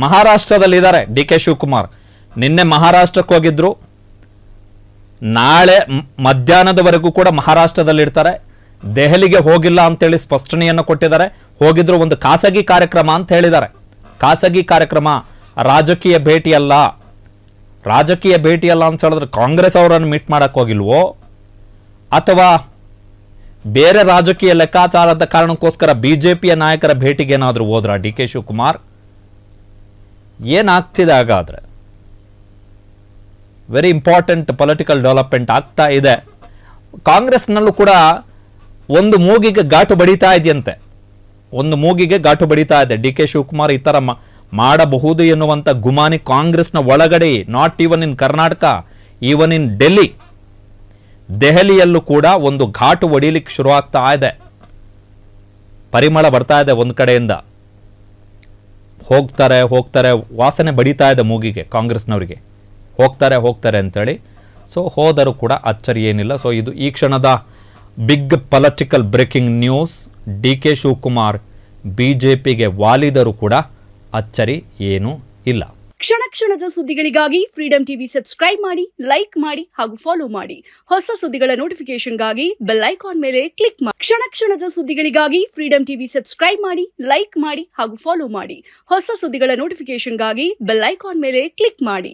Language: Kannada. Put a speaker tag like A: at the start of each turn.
A: ಮಹಾರಾಷ್ಟ್ರದಲ್ಲಿದ್ದಾರೆ ಡಿ ಕೆ ಶಿವಕುಮಾರ್. ನಿನ್ನೆ ಮಹಾರಾಷ್ಟ್ರಕ್ಕೆ ಹೋಗಿದ್ರು, ನಾಳೆ ಮಧ್ಯಾಹ್ನದವರೆಗೂ ಕೂಡ ಮಹಾರಾಷ್ಟ್ರದಲ್ಲಿರ್ತಾರೆ. ದೆಹಲಿಗೆ ಹೋಗಿಲ್ಲ ಅಂತೇಳಿ ಸ್ಪಷ್ಟನೆಯನ್ನು ಕೊಟ್ಟಿದ್ದಾರೆ. ಹೋಗಿದ್ರು ಒಂದು ಖಾಸಗಿ ಕಾರ್ಯಕ್ರಮ ಅಂತ ಹೇಳಿದ್ದಾರೆ. ಖಾಸಗಿ ಕಾರ್ಯಕ್ರಮ, ರಾಜಕೀಯ ಭೇಟಿಯಲ್ಲ. ರಾಜಕೀಯ ಭೇಟಿಯಲ್ಲ ಅಂತ ಹೇಳಿದ್ರೆ ಕಾಂಗ್ರೆಸ್ ಅವರನ್ನು ಮೀಟ್ ಮಾಡಕ್ ಹೋಗಿಲ್ವೋ ಅಥವಾ ಬೇರೆ ರಾಜಕೀಯ ಲೆಕ್ಕಾಚಾರದ ಕಾರಣಕ್ಕೋಸ್ಕರ ಬಿಜೆಪಿಯ ನಾಯಕರ ಭೇಟಿಗೆ ಏನಾದರೂ ಹೋದ್ರ ಡಿ ಕೆ ಶಿವಕುಮಾರ್? ಏನಾಗ್ತಿದೆ ಹಾಗಾದ್ರೆ? ವೆರಿ ಇಂಪಾರ್ಟೆಂಟ್ ಪೊಲಿಟಿಕಲ್ ಡೆವಲಪ್ಮೆಂಟ್ ಆಗ್ತಾ ಇದೆ. ಕಾಂಗ್ರೆಸ್ನಲ್ಲೂ ಕೂಡ ಒಂದು ಮೂಗಿಗೆ ಗಾಟು ಬಡಿತಾ ಇದೆಯಂತೆ. ಒಂದು ಮೂಗಿಗೆ ಗಾಟು ಬಡಿತಾ ಇದೆ. ಡಿ ಕೆ ಶಿವಕುಮಾರ್ ಈ ತರ ಮಾಡಬಹುದು ಎನ್ನುವಂತ ಗುಮಾನಿ ಕಾಂಗ್ರೆಸ್ನ ಒಳಗಡೆ, not even in Karnataka, even in Delhi, ದೆಹಲಿಯಲ್ಲೂ ಕೂಡ ಒಂದು ಘಾಟು ಹೊಡಿಲಿಕ್ಕೆ ಶುರು ಆಗ್ತಾ ಇದೆ. ಪರಿಮಳ ಬರ್ತಾ ಇದೆ ಒಂದ್ ಕಡೆಯಿಂದ. ಹೋಗ್ತಾರೆ ವಾಸನೆ ಬಡಿತಾ ಇದೆ ಮೂಗಿಗೆ ಕಾಂಗ್ರೆಸ್ನವರಿಗೆ. ಹೋಗ್ತಾರೆ ಅಂತೇಳಿ. ಸೊ ಹೋದರೂ ಕೂಡ ಅಚ್ಚರಿ ಏನಿಲ್ಲ. ಸೊ ಇದು ಈ ಕ್ಷಣದ big political breaking news. D K Shivakumar ಬಿಜೆಪಿಗೆ ವಾಲಿದರೂ ಕೂಡ ಅಚ್ಚರಿ ಏನೂ ಇಲ್ಲ.
B: ಕ್ಷಣ ಕ್ಷಣದ ಸುದ್ದಿಗಳಿಗಾಗಿ ಫ್ರೀಡಂ ಟಿವಿ ಸಬ್ಸ್ಕ್ರೈಬ್ ಮಾಡಿ, ಲೈಕ್ ಮಾಡಿ ಹಾಗೂ ಫಾಲೋ ಮಾಡಿ. ಹೊಸ ಸುದ್ದಿಗಳ ನೋಟಿಫಿಕೇಶನ್ಗಾಗಿ ಬೆಲ್ ಐಕಾನ್ ಮೇಲೆ ಕ್ಲಿಕ್ ಮಾಡಿ. ಕ್ಷಣ ಕ್ಷಣದ ಸುದ್ದಿಗಳಿಗಾಗಿ ಫ್ರೀಡಂ ಟಿವಿ ಸಬ್ಸ್ಕ್ರೈಬ್ ಮಾಡಿ, ಲೈಕ್ ಮಾಡಿ ಹಾಗೂ ಫಾಲೋ ಮಾಡಿ. ಹೊಸ ಸುದ್ದಿಗಳ ನೋಟಿಫಿಕೇಶನ್ಗಾಗಿ ಬೆಲ್ ಐಕಾನ್ ಮೇಲೆ ಕ್ಲಿಕ್ ಮಾಡಿ.